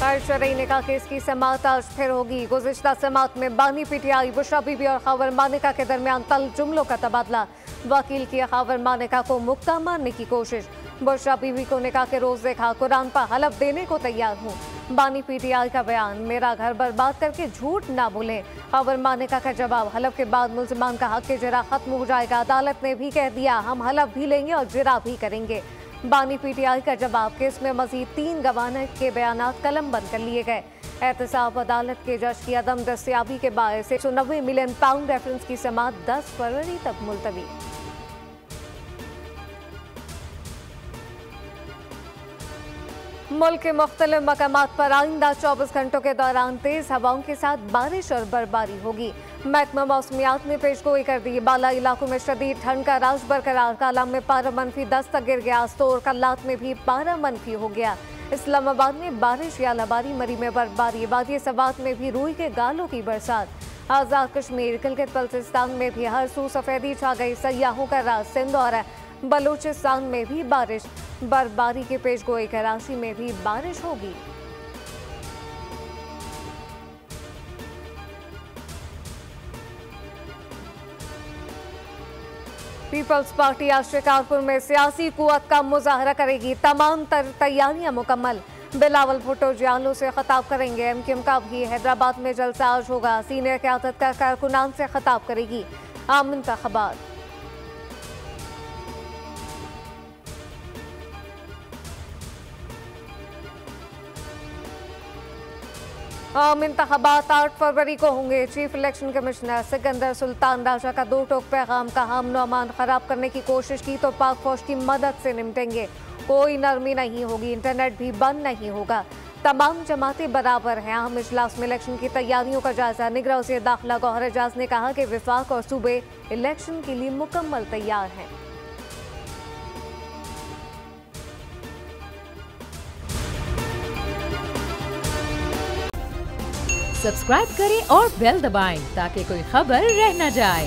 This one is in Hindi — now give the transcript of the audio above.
शरई निकाह केस की समाअत आज फिर होगी। गुज़िश्ता समाअत में बानी पीटीआई बुशरा बीबी और खावर मानिका के दरमियान तल जुमलों का तबादला। वकील की खावर मानिका को मुक्का मारने की कोशिश। बुशरा बीबी को निकाह के रोज देखा, कुरान पर हलफ देने को तैयार हूँ। बानी पीटीआई का बयान, मेरा घर बर्बाद करके झूठ ना बोले। खावर मानिका का जवाब, हलफ के बाद मुल्जिमान का हक के जरा खत्म हो जाएगा। अदालत ने भी कह दिया हम हलफ भी लेंगे और जिरा भी करेंगे। बानी पीटीआई का जवाब, केस में मजीद 3 गवाह के बयान कलम बंद कर लिए गए। एहतसाब, अदालत के जज की अदम दस्तियाबी के बायस 190 मिलियन पाउंड रेफरेंस की समाअत 10 फरवरी तक मुलतवी। मुल्क के मुख्तलिफ मकामात पर आइंदा 24 घंटों के दौरान तेज हवाओं के साथ बारिश और बर्फबारी होगी। महकमा मौसमियात ने पेशगोई कर दी, बाला इलाकों में शदीद ठंड का राज बरकरार। कालाम में पारा -10 तक गिर गया। अस्तोर कल्लात में भी पारा -, हो गया। इस्लामाबाद में बारिश या लबारी, मरी में बर्फबारी। वादी सवात में भी रूई के गालों की बरसात। आज़ाद कश्मीर, गिलगित बल्तिस्तान में भी हर सू सफेदी छा गई। सयाहों का राज सिंध और बलूचिस्तान में भी बारिश। बर्फबारी की पेशगोई, कराची में भी बारिश होगी। पीपल्स पार्टी आज शिकारपुर में सियासी कुव्वत का मुजाहरा करेगी। तमाम तैयारियां मुकम्मल। बिलावल भुट्टो जियालों से खिताब करेंगे। एमक्यूएम का भी हैदराबाद में जलसा आज होगा। सीनियर क़यादत का कारकुनान से खिताब करेगी। आम इंतखाबात, आम इंतखाबात 8 फरवरी को होंगे। Chief election commissioner Sikandar Sultan Raja का 2 टोक पैगाम, कहा अमन खराब करने की कोशिश की तो पाक फौज की मदद से निपटेंगे। कोई नरमी नहीं होगी, इंटरनेट भी बंद नहीं होगा। तमाम जमातें बराबर हैं। अहम इजलास में इलेक्शन की तैयारियों का जायजा। निगरान वज़ीर दाखिला गौहर एजाज ने कहा कि विफाक और सूबे इलेक्शन के लिए मुकम्मल तैयार हैं। सब्सक्राइब करें और बेल दबाएं ताकि कोई खबर रह न जाए।